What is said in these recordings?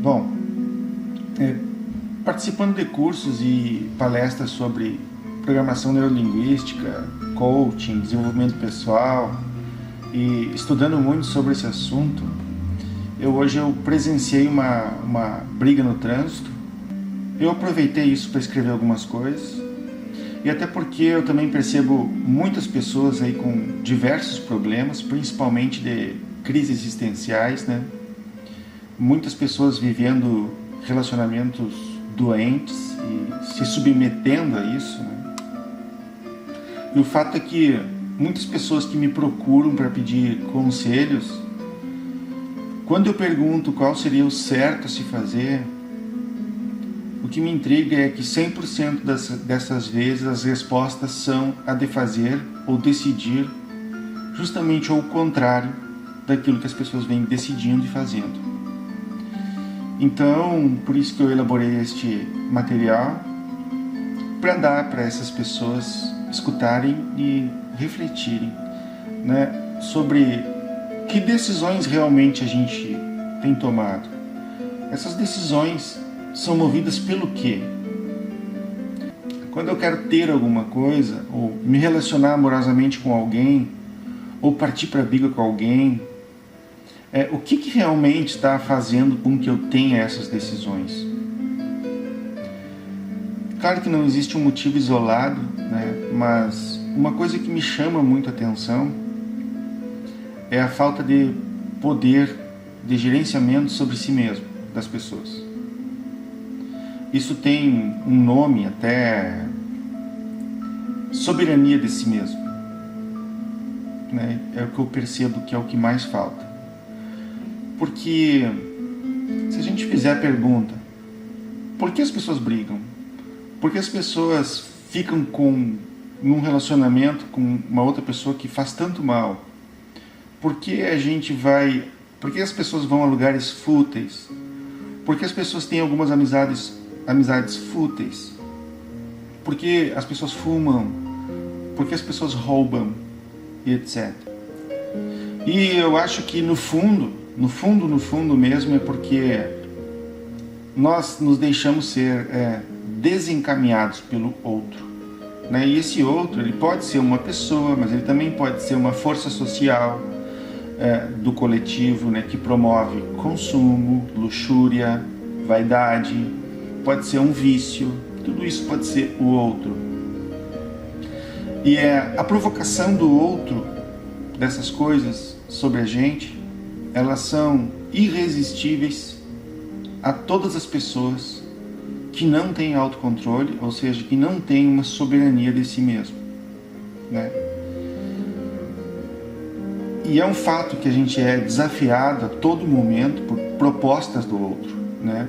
Bom, participando de cursos e palestras sobre programação neurolinguística, coaching, desenvolvimento pessoal e estudando muito sobre esse assunto, hoje eu presenciei uma briga no trânsito. Eu aproveitei isso para escrever algumas coisas, e até porque eu também percebo muitas pessoas aí com diversos problemas, principalmente de crises existenciais, né? Muitas pessoas vivendo relacionamentos doentes e se submetendo a isso, né? E o fato é que muitas pessoas que me procuram para pedir conselhos, quando eu pergunto qual seria o certo a se fazer, o que me intriga é que 100% dessas vezes as respostas são a de fazer ou decidir justamente ao contrário daquilo que as pessoas vêm decidindo e fazendo. Então, por isso que eu elaborei este material, para dar para essas pessoas escutarem e refletirem, né, sobre que decisões realmente a gente tem tomado. Essas decisões são movidas pelo quê? Quando eu quero ter alguma coisa, ou me relacionar amorosamente com alguém, ou partir para a briga com alguém, o que realmente está fazendo com que eu tenha essas decisões? Claro que não existe um motivo isolado, né? Mas uma coisa que me chama muito a atenção é a falta de poder de gerenciamento sobre si mesmo das pessoas. Isso tem um nome até soberania de si mesmo, né? É o que eu percebo que é o que mais falta. Porque se a gente fizer a pergunta, por que as pessoas brigam? Por que as pessoas ficam num relacionamento com uma outra pessoa que faz tanto mal? Por que as pessoas vão a lugares fúteis? Por que as pessoas têm algumas amizades fúteis? Por que as pessoas fumam? Por que as pessoas roubam? E etc. E eu acho que no fundo mesmo, é porque nós nos deixamos ser desencaminhados pelo outro, né? E esse outro, ele pode ser uma pessoa, mas ele também pode ser uma força social do coletivo, né, que promove consumo, luxúria, vaidade, pode ser um vício, tudo isso pode ser o outro. E a provocação do outro, dessas coisas sobre a gente, elas são irresistíveis a todas as pessoas que não têm autocontrole, ou seja, que não têm uma soberania de si mesmo, né? E é um fato que a gente é desafiado a todo momento por propostas do outro, né,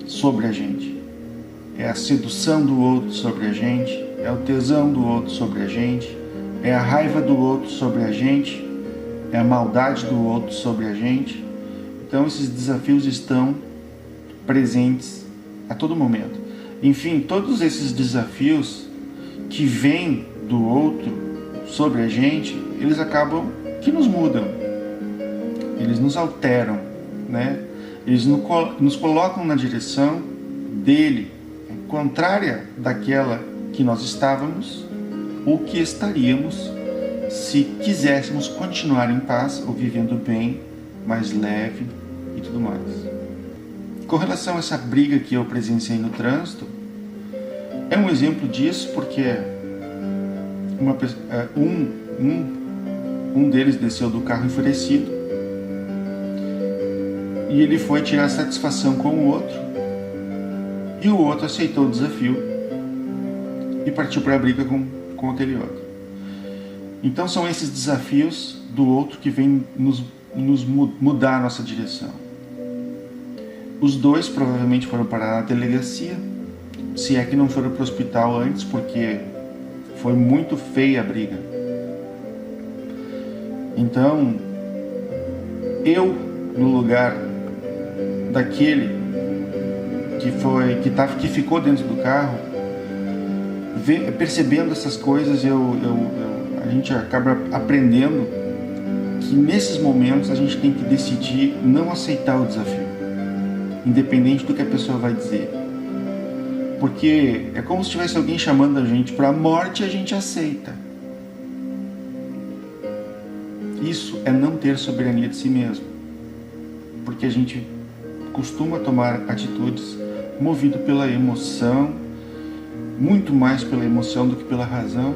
sobre a gente. É a sedução do outro sobre a gente, é o tesão do outro sobre a gente, é a raiva do outro sobre a gente, é a maldade do outro sobre a gente. Então esses desafios estão presentes a todo momento. Enfim, todos esses desafios que vêm do outro sobre a gente, eles acabam que nos mudam, eles nos alteram, né? Eles nos colocam na direção dele, contrária daquela que nós estávamos ou que estaríamos se quiséssemos continuar em paz ou vivendo bem, mais leve e tudo mais. Com relação a essa briga que eu presenciei no trânsito, é um exemplo disso, porque um deles desceu do carro enfurecido e ele foi tirar satisfação com o outro, e o outro aceitou o desafio e partiu para a briga com aquele outro. Então são esses desafios do outro que vêm nos mudar a nossa direção. Os dois provavelmente foram parar na delegacia, se é que não foram para o hospital antes, porque foi muito feia a briga. Então, eu, no lugar daquele que ficou dentro do carro, percebendo essas coisas, a gente acaba aprendendo que nesses momentos a gente tem que decidir não aceitar o desafio. independente do que a pessoa vai dizer. Porque é como se tivesse alguém chamando a gente para a morte e a gente aceita. Isso é não ter soberania de si mesmo. Porque a gente costuma tomar atitudes movido pela emoção, muito mais pela emoção do que pela razão.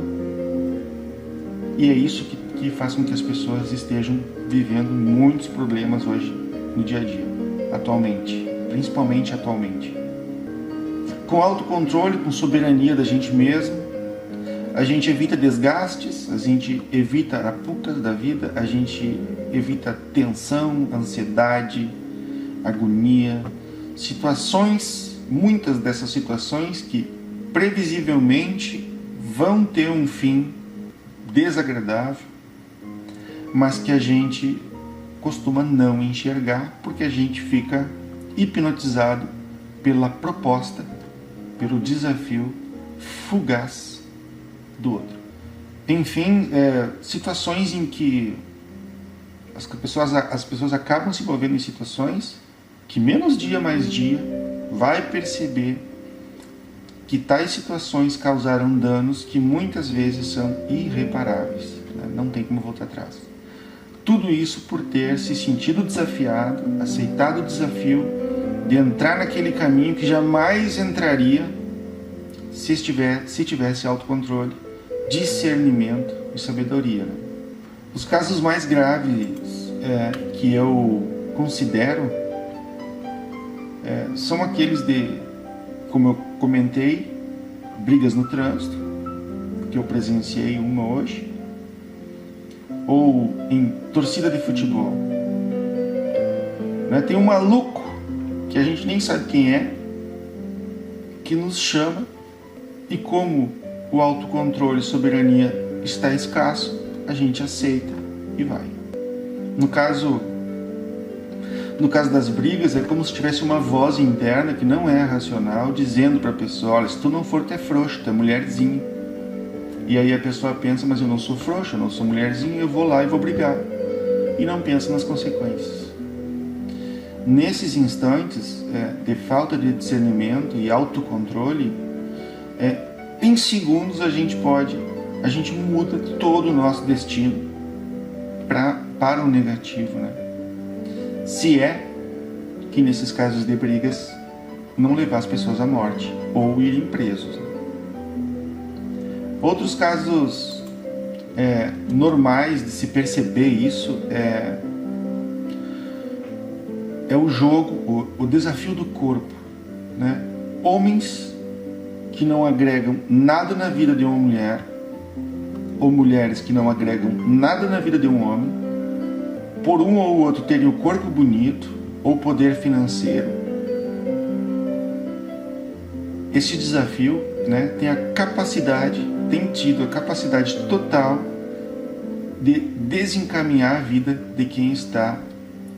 E é isso que faz com que as pessoas estejam vivendo muitos problemas hoje no dia a dia, atualmente, principalmente atualmente. Com autocontrole, com soberania da gente mesmo, a gente evita desgastes, a gente evita arapucas da vida, a gente evita tensão, ansiedade, agonia, situações, muitas dessas situações que previsivelmente vão ter um fim desagradável, mas que a gente costuma não enxergar porque a gente fica hipnotizado pela proposta, pelo desafio fugaz do outro. Enfim, situações em que as pessoas acabam se envolvendo em situações que menos dia mais dia vai perceber que tais situações causaram danos que muitas vezes são irreparáveis, né? Não tem como voltar atrás. Tudo isso por ter se sentido desafiado, aceitado o desafio de entrar naquele caminho que jamais entraria se tivesse autocontrole, discernimento e sabedoria, né? Os casos mais graves que eu considero são aqueles de, como eu comentei, brigas no trânsito, que eu presenciei uma hoje, ou em torcida de futebol. Tem um maluco que a gente nem sabe quem é, que nos chama, e como o autocontrole e soberania está escasso, a gente aceita e vai. No caso das brigas, é como se tivesse uma voz interna que não é racional, dizendo para a pessoa: olha, se tu não for, tu é frouxo, tu é mulherzinho. E aí a pessoa pensa: mas eu não sou frouxo, eu não sou mulherzinho, eu vou lá e vou brigar. E não pensa nas consequências. Nesses instantes de falta de discernimento e autocontrole, em segundos a gente muda todo o nosso destino para o negativo, né? Se é que nesses casos de brigas não levar as pessoas à morte ou irem presos, né? Outros casos normais de se perceber isso é o jogo, o desafio do corpo, né? Homens que não agregam nada na vida de uma mulher, ou mulheres que não agregam nada na vida de um homem, por um ou outro terem o corpo bonito ou poder financeiro. Esse desafio, né, tem tido a capacidade total de desencaminhar a vida de quem está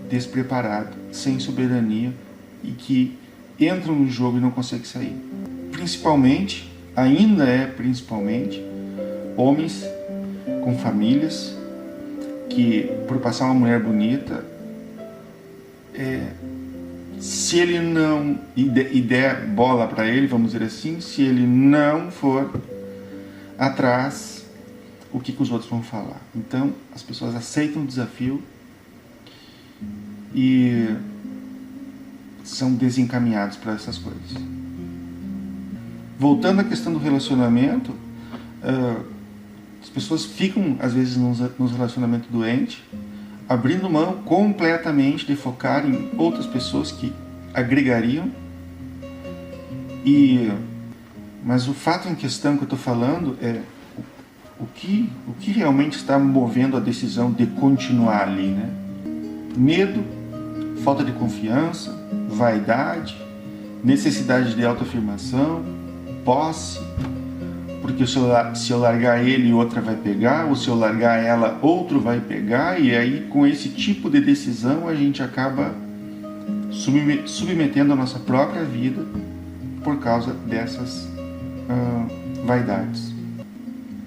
despreparado, sem soberania e que entra no jogo e não consegue sair. Principalmente, homens com famílias que, por passar uma mulher bonita, se ele não e der bola para ele, vamos dizer assim, se ele não for atrás, o que os outros vão falar? Então, as pessoas aceitam o desafio e são desencaminhados para essas coisas. Voltando à questão do relacionamento, as pessoas ficam, às vezes, nos relacionamentos doentes, abrindo mão completamente de focar em outras pessoas que agregariam. Mas o fato em questão que eu estou falando é o que realmente está movendo a decisão de continuar ali, né? Medo, falta de confiança, vaidade, necessidade de autoafirmação, posse, porque se eu largar ele, outra vai pegar, ou se eu largar ela, outro vai pegar, e aí com esse tipo de decisão a gente acaba submetendo a nossa própria vida por causa dessas vaidades.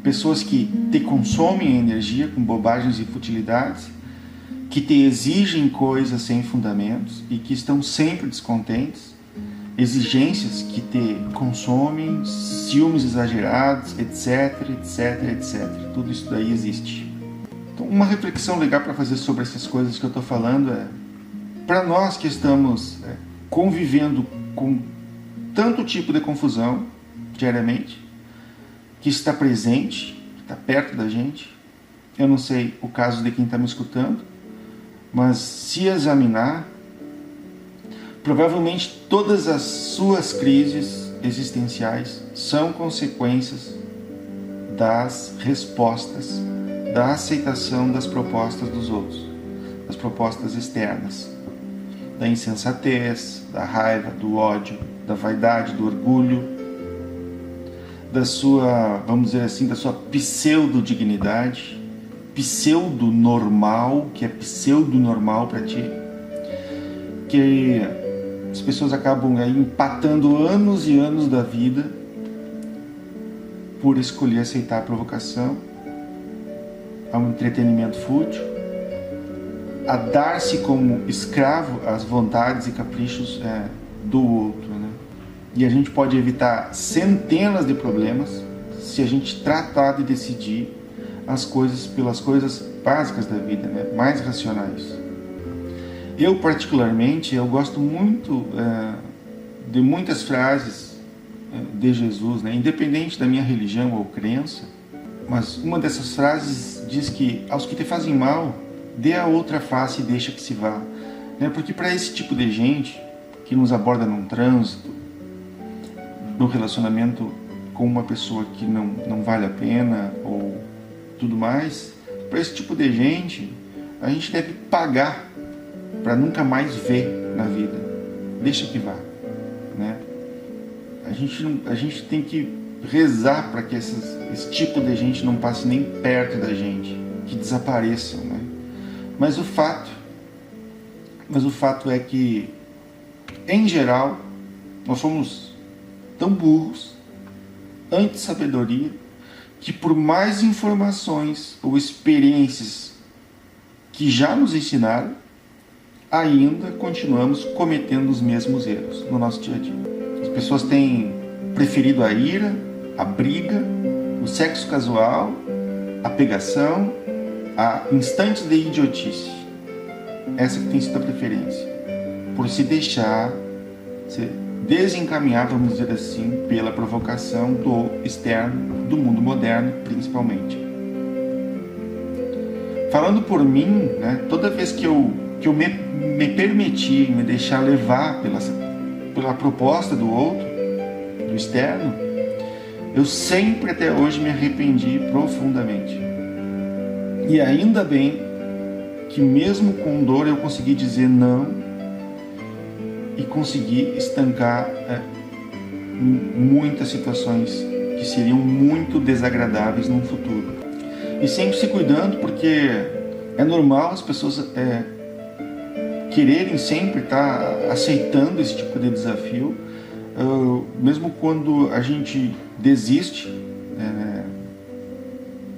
Pessoas que te consomem a energia com bobagens e futilidades, que te exigem coisas sem fundamentos e que estão sempre descontentes, exigências que te consomem, ciúmes exagerados, etc, etc, etc. Tudo isso daí existe. Então, uma reflexão legal para fazer sobre essas coisas que eu estou falando é, para nós que estamos convivendo com tanto tipo de confusão diariamente, que está presente, que está perto da gente, eu não sei o caso de quem está me escutando, mas se examinar, provavelmente todas as suas crises existenciais são consequências das respostas, da aceitação das propostas dos outros, das propostas externas, da insensatez, da raiva, do ódio, da vaidade, do orgulho, da sua, vamos dizer assim, da sua pseudo-dignidade, pseudo-normal, que é pseudo-normal para ti, que as pessoas acabam aí empatando anos e anos da vida por escolher aceitar a provocação, a um entretenimento fútil, a dar-se como escravo às vontades e caprichos do outro, né? E a gente pode evitar centenas de problemas se a gente tratar de decidir as coisas pelas coisas básicas da vida, né? Mais racionais. Eu, particularmente, eu gosto muito de muitas frases de Jesus, né? Independente da minha religião ou crença, mas uma dessas frases diz que aos que te fazem mal, dê a outra face e deixa que se vá, né? Porque para esse tipo de gente que nos aborda num trânsito, no relacionamento com uma pessoa que não vale a pena ou tudo mais, para esse tipo de gente, a gente deve pagar para nunca mais ver na vida. Deixa que vá, né? A gente tem que rezar para que esse tipo de gente não passe nem perto da gente, que desapareçam, né? Mas o fato é que, em geral, nós somos tão burros, anti-sabedoria, que por mais informações ou experiências que já nos ensinaram, ainda continuamos cometendo os mesmos erros no nosso dia a dia. As pessoas têm preferido a ira, a briga, o sexo casual, a pegação, a instantes de idiotice. Essa que tem sido a preferência, por se deixar ser desencaminhar, vamos dizer assim, pela provocação do externo, do mundo moderno, principalmente. Falando por mim, né, toda vez que eu me permiti me deixar levar pela proposta do outro, do externo, eu sempre até hoje me arrependi profundamente. E ainda bem que mesmo com dor eu consegui dizer não e consegui estancar muitas situações que seriam muito desagradáveis no futuro. E sempre se cuidando, porque é normal as pessoas quererem sempre estar aceitando esse tipo de desafio, mesmo quando a gente desiste,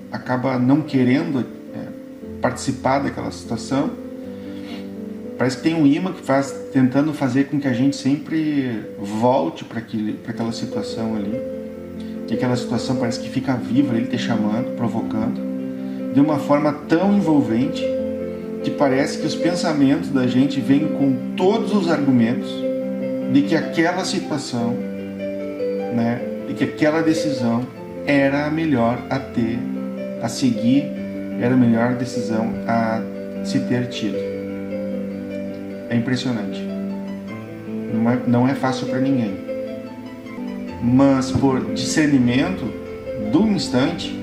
acaba não querendo participar daquela situação. Parece que tem um imã que faz, tentando fazer com que a gente sempre volte para aquela situação ali. E aquela situação parece que fica viva, ele te chamando, provocando, de uma forma tão envolvente que parece que os pensamentos da gente vêm com todos os argumentos de que aquela situação, né, de que aquela decisão era a melhor a seguir, era a melhor decisão a se ter tido. É impressionante. Não é fácil para ninguém. Mas por discernimento do instante,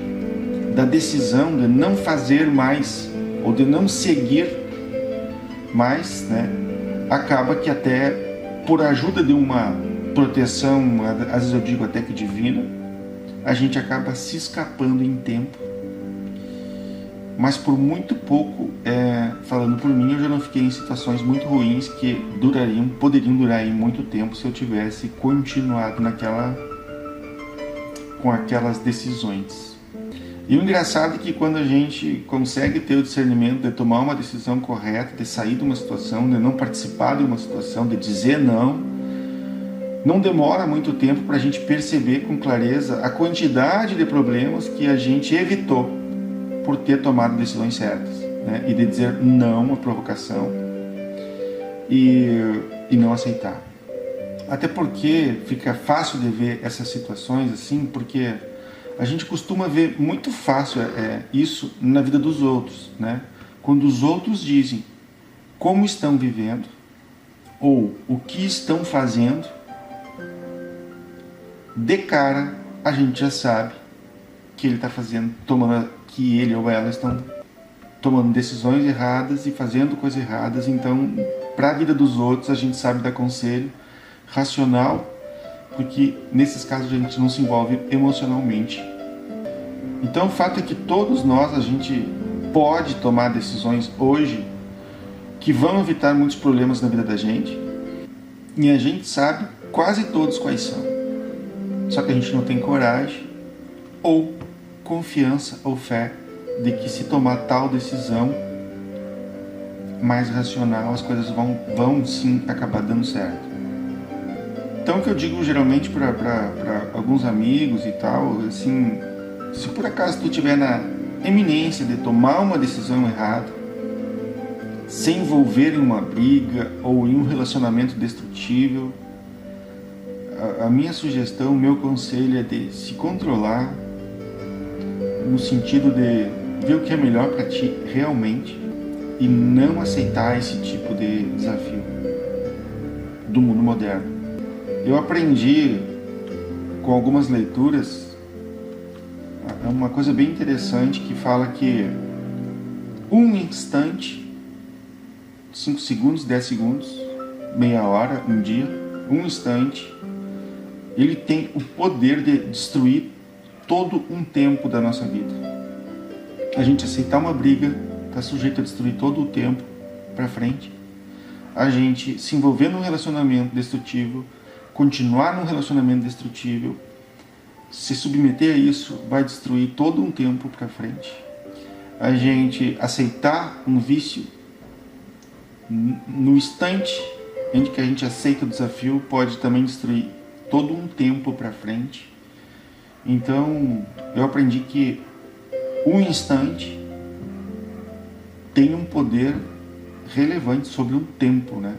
da decisão de não fazer mais ou de não seguir mais, né, acaba que até por ajuda de uma proteção, às vezes eu digo até que divina, a gente acaba se escapando em tempo. Mas por muito pouco, falando por mim, eu já não fiquei em situações muito ruins que poderiam durar aí muito tempo se eu tivesse continuado com aquelas decisões. E o engraçado é que quando a gente consegue ter o discernimento de tomar uma decisão correta, de sair de uma situação, de não participar de uma situação, de dizer não demora muito tempo para a gente perceber com clareza a quantidade de problemas que a gente evitou por ter tomado decisões certas, né? E de dizer não à provocação e não aceitar. Até porque fica fácil de ver essas situações assim, porque a gente costuma ver muito fácil isso na vida dos outros, né? Quando os outros dizem como estão vivendo ou o que estão fazendo, de cara a gente já sabe que ele está fazendo, que ele ou ela estão tomando decisões erradas e fazendo coisas erradas. Então, para a vida dos outros, a gente sabe dar conselho racional, porque nesses casos a gente não se envolve emocionalmente. Então, o fato é que todos nós, a gente pode tomar decisões hoje que vão evitar muitos problemas na vida da gente, e a gente sabe quase todos quais são. Só que a gente não tem coragem ou confiança ou fé de que se tomar tal decisão mais racional, as coisas vão sim acabar dando certo. Então, o que eu digo geralmente para alguns amigos e tal, assim, se por acaso tu estiver na eminência de tomar uma decisão errada, se envolver em uma briga ou em um relacionamento destrutível, a minha sugestão, o meu conselho é de se controlar, no sentido de ver o que é melhor para ti realmente e não aceitar esse tipo de desafio do mundo moderno. Eu aprendi com algumas leituras uma coisa bem interessante que fala que um instante, 5 segundos, 10 segundos, meia hora, um dia, um instante, ele tem o poder de destruir todo um tempo da nossa vida. A gente aceitar uma briga está sujeito a destruir todo o tempo para frente. A gente se envolver num relacionamento destrutivo, continuar num relacionamento destrutível, se submeter a isso vai destruir todo um tempo para frente. A gente aceitar um vício no instante em que a gente aceita o desafio pode também destruir todo um tempo para frente. Então, eu aprendi que um instante tem um poder relevante sobre um tempo, né?